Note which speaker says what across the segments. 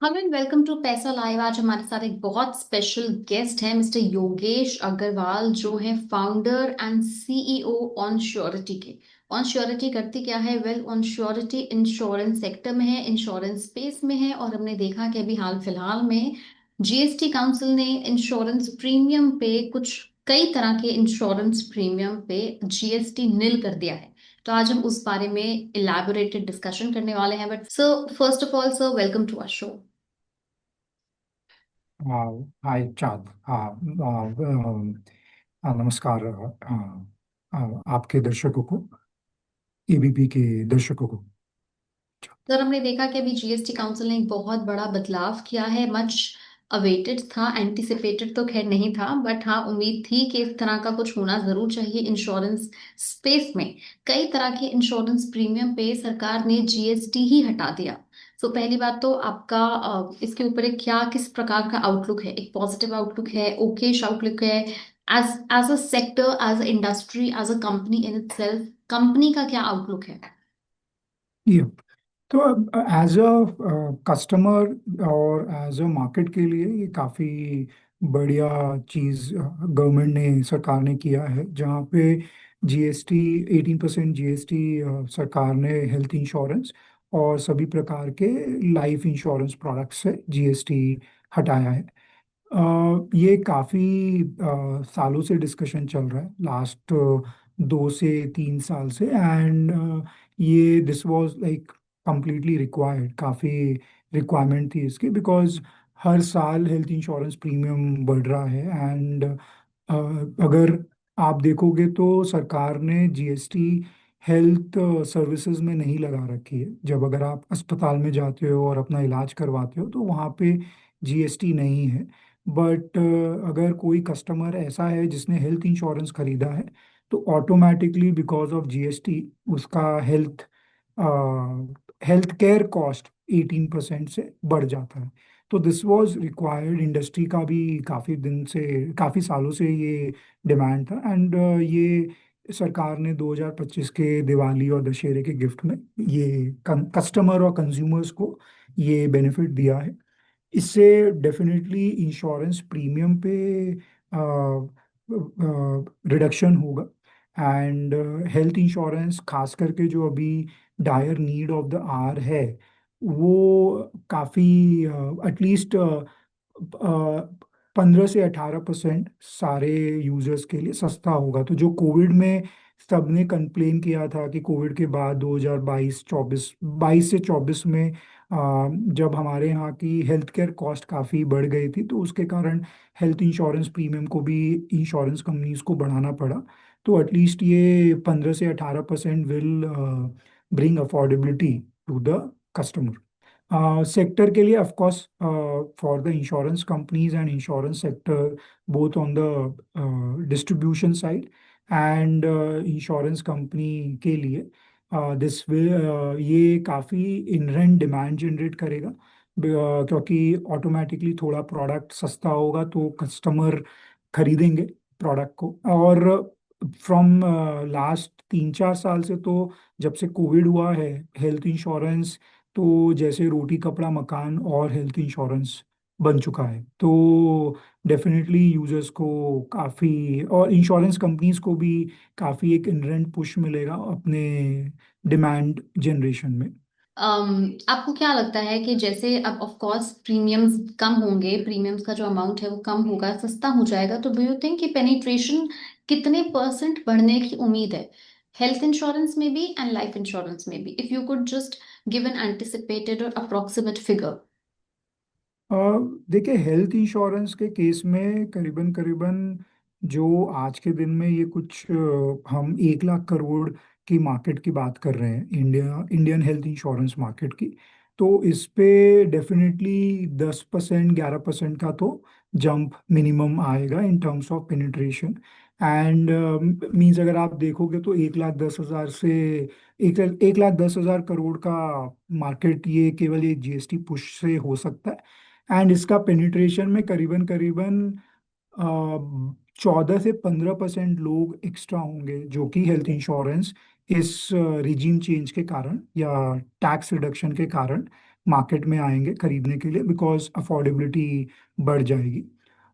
Speaker 1: Hello and welcome to पैसा live. आज हमारे साथ एक बहुत स्पेशल गेस्ट है, मिस्टर योगेश अग्रवाल, जो है founder and CEO on surety के। ऑन श्योरिटी करती क्या है? Well, on surety insurance sector में है, इंश्योरेंस स्पेस में है। और हमने देखा कि अभी हाल फिलहाल में जीएसटी काउंसिल ने इंश्योरेंस प्रीमियम पे कुछ कई तरह के इंश्योरेंस प्रीमियम पे जीएसटी निल कर दिया है। तो आज हम उस बारे में इलैबोरेटेड डिस्कशन करने वाले हैं। But sir, first of all sir, welcome to our show.
Speaker 2: हाँ। हाय चाँद। हाँ। नमस्कार। आपके दर्शकों को, एबीपी के दर्शकों को।
Speaker 1: सर, हमने देखा कि अभी जीएसटी काउंसिल ने एक बहुत बड़ा बदलाव किया है। मच अवेटेड था, एंटिसिपेटेड तो खैर नहीं था, बट हाँ, उम्मीद थी कि इस तरह का कुछ होना जरूर चाहिए इंश्योरेंस स्पेस में। कई तरह के इंश्योरेंस प्रीमियम पे सरकार ने जीएसटी ही हटा दिया। तो पहली बात तो आपका इसके ऊपर एक क्या किस प्रकार का आउटलुक है? एक पॉजिटिव आउटलुक है, ओकेश आउटलुक है? As as a sector, as a industry, as a company in itself, company का क्या आउटलुक है?
Speaker 2: ये तो एज अ कस्टमर और एज अ मार्केट के लिए ये काफ़ी बढ़िया चीज़ गवर्नमेंट ने, सरकार ने किया है, जहाँ पे जीएसटी 18% जीएसटी सरकार ने हेल्थ इंश्योरेंस और सभी प्रकार के लाइफ इंश्योरेंस प्रोडक्ट्स से जीएसटी हटाया है। ये काफ़ी सालों से डिस्कशन चल रहा है, लास्ट 2 से 3 साल से। एंड ये this was like completely required, काफ़ी रिक्वायरमेंट थी इसकी, बिकॉज हर साल हेल्थ इंश्योरेंस प्रीमियम बढ़ रहा है। एंड अगर आप देखोगे तो सरकार ने जीएसटी हेल्थ सर्विसेज में नहीं लगा रखी है। जब अगर आप अस्पताल में जाते हो और अपना इलाज करवाते हो तो वहाँ पे जीएसटी नहीं है। बट अगर कोई कस्टमर ऐसा है जिसने हेल्थ इंश्योरेंस खरीदा है, तो ऑटोमेटिकली बिकॉज ऑफ जीएसटी उसका हेल्थ केयर कॉस्ट 18% से बढ़ जाता है। तो दिस वाज रिक्वायर्ड, इंडस्ट्री का भी काफ़ी दिन से, काफ़ी सालों से ये डिमांड था। एंड ये सरकार ने 2025 के दिवाली और दशहरे के गिफ्ट में ये कस्टमर और कंज्यूमर्स को ये बेनिफिट दिया है। इससे डेफिनेटली इंश्योरेंस प्रीमियम पे रिडक्शन होगा। एंड हेल्थ इंश्योरेंस खास करके जो अभी dire need of the hour है, वो काफ़ी एटलीस्ट 15 से 18% सारे यूजर्स के लिए सस्ता होगा। तो जो कोविड में सबने कंप्लेन किया था कि कोविड के बाद 2022-24, 22 से 24 में जब हमारे यहाँ की हेल्थ केयर कॉस्ट काफ़ी बढ़ गई थी, तो उसके कारण हेल्थ इंश्योरेंस प्रीमियम को भी इंश्योरेंस कंपनीज को बढ़ाना पड़ा। तो एटलीस्ट ये 15 से 18% will bring affordability to the customer. Sector के लिए of course, for the insurance companies and insurance sector, both on the distribution side and insurance company के लिए, दिस विल ये काफ़ी इनहेरेंट डिमांड जनरेट करेगा। क्योंकि ऑटोमेटिकली थोड़ा प्रोडक्ट सस्ता होगा तो कस्टमर खरीदेंगे प्रोडक्ट को। और फ्रॉम लास्ट 3-4 साल से, तो जब से कोविड हुआ है, हेल्थ इंश्योरेंस तो जैसे रोटी कपड़ा मकान और हेल्थ इंश्योरेंस बन चुका है। तो डेफिनेटली यूजर्स को काफ़ी, और इंश्योरेंस कंपनीज को भी काफ़ी एक इनरेंट पुश मिलेगा अपने डिमांड जनरेशन में।
Speaker 1: आपको क्या लगता है कि जैसे अब ऑफ कोर्स प्रीमियम्स कम होंगे, प्रीमियम्स का जो अमाउंट है वो कम होगा, सस्ता हो जाएगा, तो डू यू थिंक कि पेनिट्रेशन कितने परसेंट बढ़ने की उम्मीद है हेल्थ इंश्योरेंस में भी एंड लाइफ इंश्योरेंस में भी? If you could just give an anticipated और अप्रोक्सीमेट फिगर।
Speaker 2: अ, देखिए, हेल्थ इंश्योरेंस के केस में करीबन करीबन जो आज के दिन में ये कुछ हम 1 लाख करोड़ की मार्केट की बात कर रहे हैं, इंडियन हेल्थ इंश्योरेंस मार्केट की। तो इस पे डेफिनेटली 10% 11% का तो जंप मिनिमम आएगा in terms of penetration. And means अगर आप देखोगे तो 1,10,000 से 1,10,000 करोड़ का मार्केट, ये केवल ये जीएसटी पुश से हो सकता है। एंड इसका पेनिट्रेशन में करीबन करीबन 14 से 15% लोग एक्स्ट्रा होंगे जो कि हेल्थ इंश्योरेंस इस रिजीम चेंज के कारण या टैक्स रिडक्शन के कारण मार्केट में आएंगे खरीदने के लिए, बिकॉज अफोर्डेबिलिटी बढ़ जाएगी।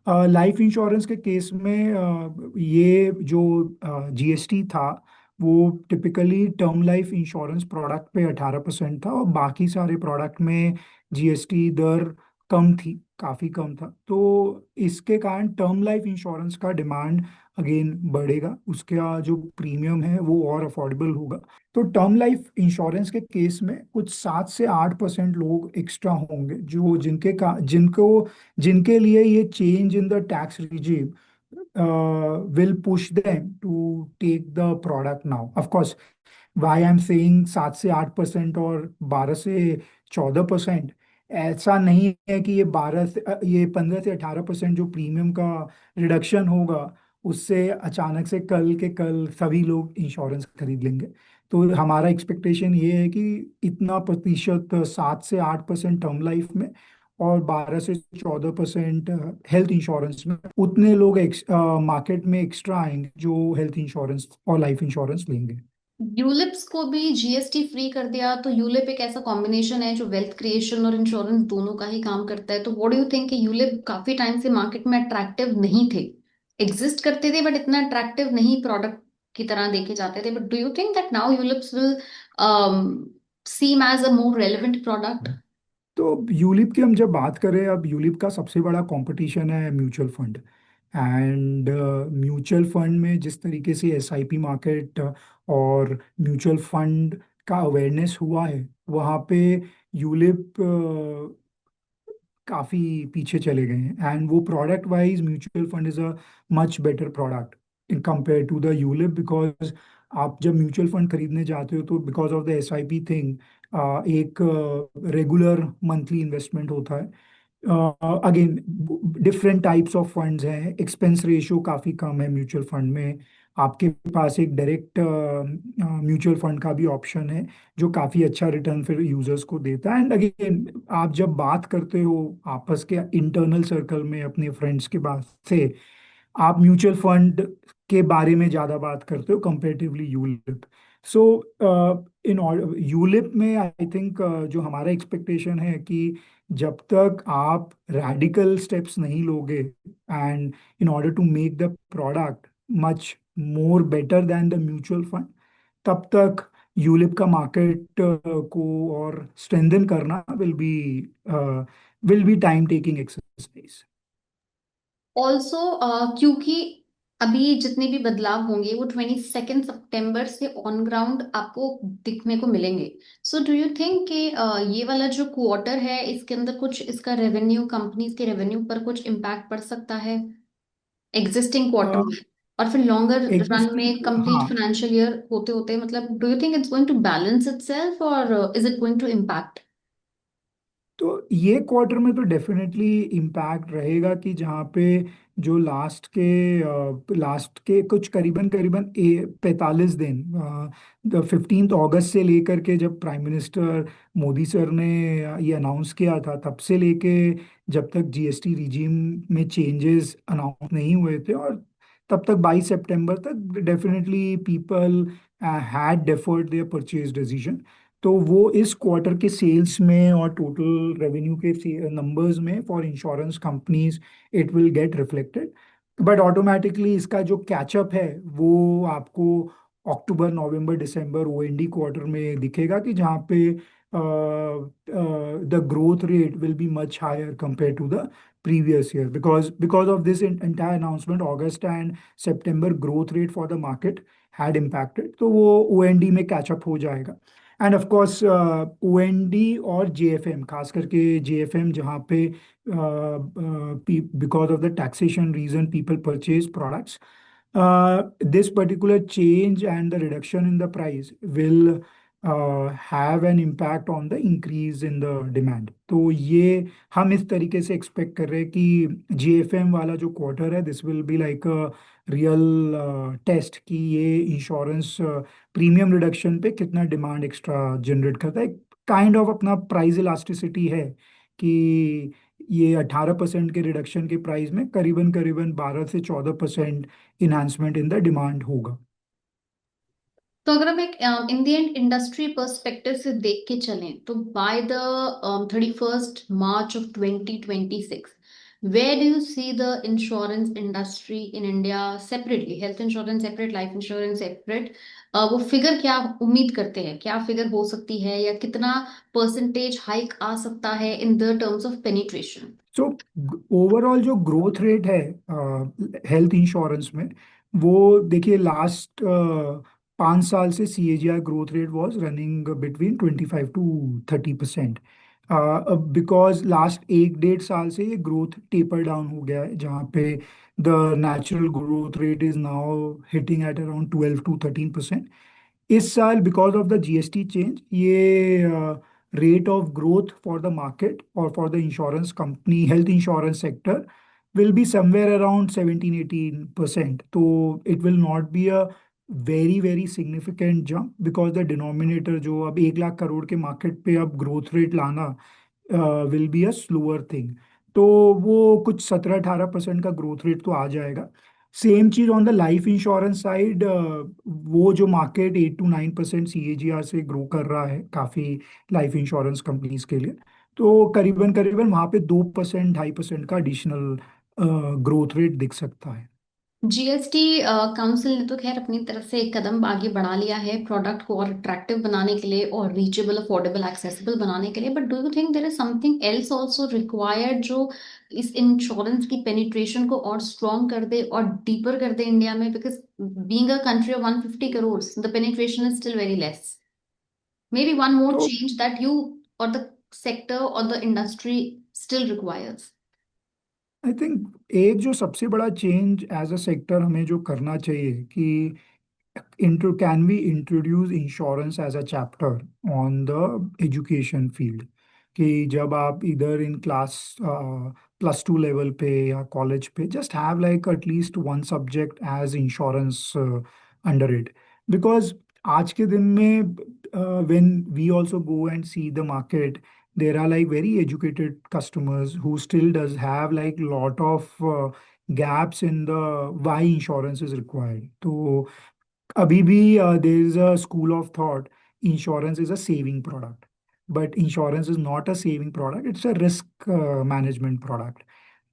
Speaker 2: लाइफ इंश्योरेंस के केस में ये जो जीएसटी था वो typically term life insurance product पे 18% था, और बाकी सारे प्रोडक्ट में जीएसटी दर कम थी, काफ़ी कम था। तो इसके कारण टर्म लाइफ इंश्योरेंस का डिमांड अगेन बढ़ेगा, उसका जो प्रीमियम है वो और अफोर्डेबल होगा। तो टर्म लाइफ इंश्योरेंस के केस में कुछ 7 से 8% लोग एक्स्ट्रा होंगे, जो जिनके लिए ये change in the tax regime will push them to take the product now. Of course, why I'm saying 7 से 8% और 12 से 14%, ऐसा नहीं है कि ये 15 से 18% जो प्रीमियम का रिडक्शन होगा उससे अचानक से कल के कल सभी लोग इंश्योरेंस खरीद लेंगे। तो हमारा एक्सपेक्टेशन ये है कि इतना प्रतिशत 7 से 8% टर्म लाइफ में और 12 से 14% हेल्थ इंश्योरेंस में, उतने लोग मार्केट में एक्स्ट्रा आएंगे जो हेल्थ इंश्योरेंस और लाइफ इंश्योरेंस लेंगे।
Speaker 1: यूलिप्स को भी जीएसटी फ्री कर दिया, तो यूलिप एक ऐसा कॉम्बिनेशन है जो वेल्थ क्रिएशन और इंश्योरेंस दोनों का ही काम करता है। तो व्हाट डू यू थिंक कि यूलिप काफी टाइम से मार्केट में अट्रैक्टिव नहीं थे, एग्जिस्ट करते थे बट इतना अट्रैक्टिव नहीं प्रोडक्ट की तरह देखे जाते थे, but do you think that now ULIPs will seem as a more relevant product?
Speaker 2: तो यूलिप की हम जब बात करें, अब यूलिप का सबसे बड़ा कंपटीशन है mutual fund. And mutual fund में जिस तरीके से एसआईपी मार्केट और म्यूचुअल फंड का अवेयरनेस हुआ है, वहाँ पे यूलिप काफ़ी पीछे चले गए हैं। एंड वो product wise mutual fund is a much better product in compare to the ULIP, because आप जब म्यूचुअल फंड खरीदने जाते हो तो because of the SIP thing एक रेगुलर मंथली इन्वेस्टमेंट होता है। Again different types of funds हैं, एक्सपेंस रेशियो काफ़ी कम है म्यूचुअल फंड में। आपके पास एक डायरेक्ट म्यूचुअल फंड का भी ऑप्शन है जो काफ़ी अच्छा रिटर्न फिर यूजर्स को देता है। एंड अगेन आप जब बात करते हो आपस के इंटरनल सर्कल में अपने फ्रेंड्स के बात से, आप म्यूचुअल फंड के बारे में ज़्यादा बात करते हो कंपेरेटिवली यूलिप। सो इन यूलिप में आई थिंक जो हमारा एक्सपेक्टेशन है कि जब तक आप रैडिकल स्टेप्स नहीं लोगे and in order to make the product much more better than the mutual fund, तब तक यूलिप का मार्केट को और स्ट्रेंथन करना will be time taking exercise.
Speaker 1: Also क्योंकि अभी जितने भी बदलाव होंगे वो 22 सितंबर से ऑन ग्राउंड आपको दिखने को मिलेंगे। सो डू यू थिंक कि ये वाला जो क्वार्टर है इसके अंदर कुछ इसका रेवेन्यू, कंपनीज के रेवेन्यू पर कुछ इम्पैक्ट पड़ सकता है एग्जिस्टिंग क्वार्टर में, और फिर लॉन्गर रन में
Speaker 2: एग्जिस्टिंग,
Speaker 1: कंप्लीट
Speaker 2: हाँ।
Speaker 1: फाइनेंशियल ईयर होते होते, मतलब do you think it's going to balance itself or is it going to impact?
Speaker 2: तो ये क्वार्टर में तो डेफिनेटली इम्पैक्ट रहेगा कि जहाँ पे जो लास्ट के कुछ करीबन करीबन 45 दिन, 15 अगस्त से लेकर के जब प्राइम मिनिस्टर मोदी सर ने ये अनाउंस किया था, तब से लेके जब तक जीएसटी रिजीम में चेंजेस अनाउंस नहीं हुए थे, और तब तक 22 सितंबर तक definitely people had deferred their purchase decision. तो वो इस क्वार्टर के सेल्स में और टोटल रेवेन्यू के नंबर्स में for insurance companies it will get reflected. But automatically इसका जो कैचअप है वो आपको अक्टूबर नवंबर दिसंबर ओएनडी क्वार्टर में दिखेगा, कि जहाँ पे the growth rate will be much higher compared to the previous year, because of this entire announcement, August and September growth rate for the market had impacted, तो वो ओएनडी में कैचअप हो जाएगा। एंड ऑफ कोर्स ओएनडी और जेएफएम, खास करके JFM जहाँ पे because of the taxation reason people purchase products, this particular change and the reduction in the price will have an impact on the increase in the demand। तो ये हम इस तरीके से एक्सपेक्ट कर रहे हैं कि जीएफएम वाला जो क्वार्टर है, this will be like a real test कि ये इंश्योरेंस प्रीमियम रिडक्शन पे कितना डिमांड एक्स्ट्रा जनरेट करता है। काइंड ऑफ अपना प्राइस इलास्टिसिटी है कि ये 18% के रिडक्शन के प्राइस में करीबन करीबन 12 से 14% इन्हांसमेंट इन द डिमांड होगा।
Speaker 1: तो अगर हम एक इंडियन इंडस्ट्री पर्सपेक्टिव से देख के चलें तो by the 31st March of 2026, where do you see the insurance industry in India separately, health insurance separate, life insurance separate? वो फिगर क्या उम्मीद करते हैं, क्या फिगर हो सकती है या कितना परसेंटेज हाइक आ सकता है in the terms of penetration?
Speaker 2: So overall जो ग्रोथ रेट है हेल्थ इंश्योरेंस में, वो देखिए लास्ट 5 साल से CAGR growth rate was running between 25 to 30%। Because last 1 डेढ़ साल से ये ग्रोथ टेपर डाउन हो गया है, जहाँ पे the natural growth rate is now hitting at around 12 to 13%। इस साल because of the GST change, ये rate of growth for the market और for the insurance company, health insurance sector will be somewhere around 17 18%. तो it will not be a very very significant jump because the denominator जो अब 1 लाख करोड़ के market पे अब growth rate लाना will be a slower thing. तो वो कुछ 17 18% का ग्रोथ रेट तो आ जाएगा। सेम चीज on the life insurance side, वो जो मार्केट 8 to 9% CAGR से ग्रो कर रहा है काफी लाइफ इंश्योरेंस कंपनीज के लिए, तो करीबन करीबन वहां पे 2% 2.5% का एडिशनल ग्रोथ रेट दिख सकता है।
Speaker 1: जीएसटी काउंसिल ने तो खैर अपनी तरफ से एक कदम आगे बढ़ा लिया है प्रोडक्ट को और अट्रैक्टिव बनाने के लिए और रीचेबल, अफोर्डेबल, एक्सेसिबल बनाने के लिए, but do you think there is something else also required जो इस इंश्योरेंस की पेनिट्रेशन को और स्ट्रॉन्ग कर दे और डीपर कर दे इंडिया में? Because being a country of 150 crore, the penetration is still very less. Maybe one more
Speaker 2: तो
Speaker 1: change that you or the sector or the industry still requires.
Speaker 2: I think एक जो सबसे बड़ा चेंज एज अ सेक्टर हमें जो करना चाहिए कि can we introduce insurance as a chapter on the education field, कि जब आप इधर इन क्लास +2 लेवल पे या कॉलेज पे just have like at least one subject as insurance under it. Because आज के दिन में when we also go and see the market, there are like very educated customers who still does have like lot of gaps in the why insurance is required। तो अभी भी there is a school of thought insurance is a saving product, but insurance is not a saving product, it's a risk management product।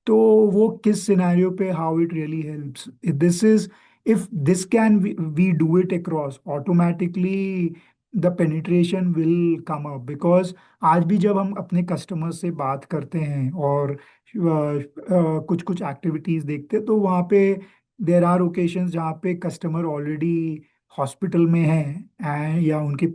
Speaker 2: तो वो किस scenario पे how it really helps this is, if this can we do it across automatically the penetration will come up. Because आज भी जब हम अपने customer से बात करते हैं और कुछ कुछ एक्टिविटीज देखते हैं, तो वहाँ पे देर आर ओकेशंस जहाँ पे कस्टमर ऑलरेडी हॉस्पिटल में है या उनके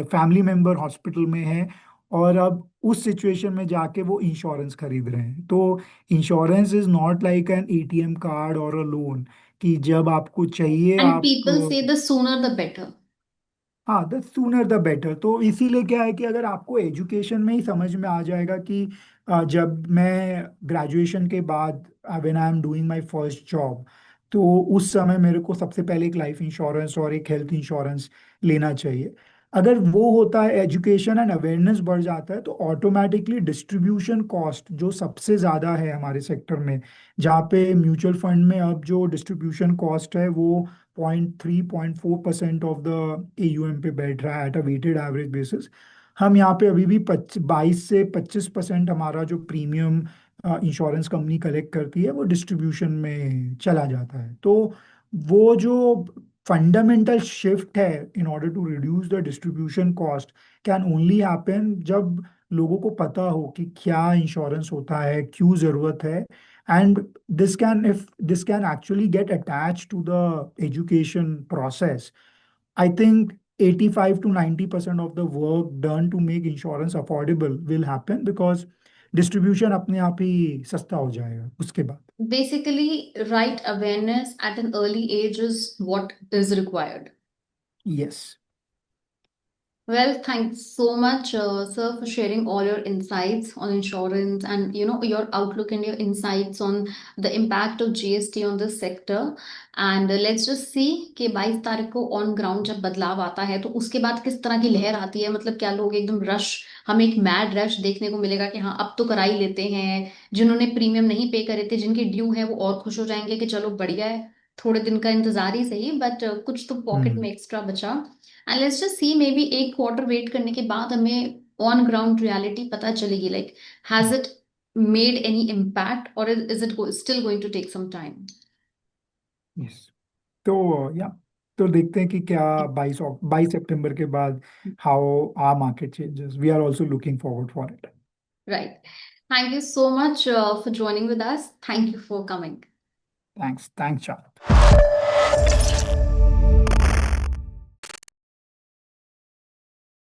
Speaker 2: फैमिली मेंबर हॉस्पिटल में है, और अब उस सिचुएशन में जाके वो इंश्योरेंस खरीद रहे हैं। तो insurance is not like an ATM card और अ लोन कि जब आपको चाहिए
Speaker 1: And
Speaker 2: आप
Speaker 1: people say the sooner the better.
Speaker 2: हाँ, द सूनर द बेटर। तो इसीलिए क्या है कि अगर आपको एजुकेशन में ही समझ में आ जाएगा कि जब मैं ग्रेजुएशन के बाद when I am doing my first job, तो उस समय मेरे को सबसे पहले एक लाइफ इंश्योरेंस और एक हेल्थ इंश्योरेंस लेना चाहिए। अगर वो होता है, एजुकेशन एंड अवेयरनेस बढ़ जाता है, तो ऑटोमेटिकली डिस्ट्रीब्यूशन कॉस्ट जो सबसे ज़्यादा है हमारे सेक्टर में, जहाँ पे म्यूचुअल फंड में अब जो डिस्ट्रीब्यूशन कॉस्ट है वो 0.3 0.4% ऑफ द AUM पे बैठ रहा है at a weighted average basis. हम यहाँ पे अभी भी 22 से 25% हमारा जो प्रीमियम इंश्योरेंस कंपनी कलेक्ट करती है वो डिस्ट्रीब्यूशन में चला जाता है। तो वो जो फंडामेंटल शिफ्ट है in order to reduce the distribution cost can only happen जब लोगों को पता हो कि क्या इंश्योरेंस होता है, क्यों ज़रूरत है। And this can, if this can actually get attached to the education process, I think 85 to 90% of the work done to make insurance affordable will happen because distribution अपने आप ही सस्ता हो जाएगा उसके बाद।
Speaker 1: Basically, right awareness at an early age is what is required.
Speaker 2: Yes।
Speaker 1: Well, thanks so much, sir, for sharing all your insights on insurance and your outlook and your insights on the impact of GST on this sector. And let's just see कि 22 तारीख को on ground जब बदलाव आता है तो उसके बाद किस तरह की लहर आती है। मतलब क्या लोग एकदम रश, हमें एक मैड रश देखने को मिलेगा कि हाँ अब तो करा ही लेते हैं, जिन्होंने प्रीमियम नहीं पे करे थे, जिनके ड्यू है वो और खुश हो जाएंगे कि चलो बढ़िया है, थोड़े दिन का इंतजार ही सही, बट कुछ तो पॉकेट
Speaker 2: हम्म।
Speaker 1: में एक्स्ट्रा बचा। And let's just see, maybe एक क्वार्टर वेट करने के बाद हमें ऑन ग्राउंड रियलिटी पता चलेगी, like has it made any impact or is it still going to take some time.
Speaker 2: Yes. तो या तो देखते हैं कि क्या 22 सितंबर के बाद how are market changes, we are also looking forward for it.
Speaker 1: Right. Thank you so much for joining with us, thank you for coming.
Speaker 2: Thanks, thanks,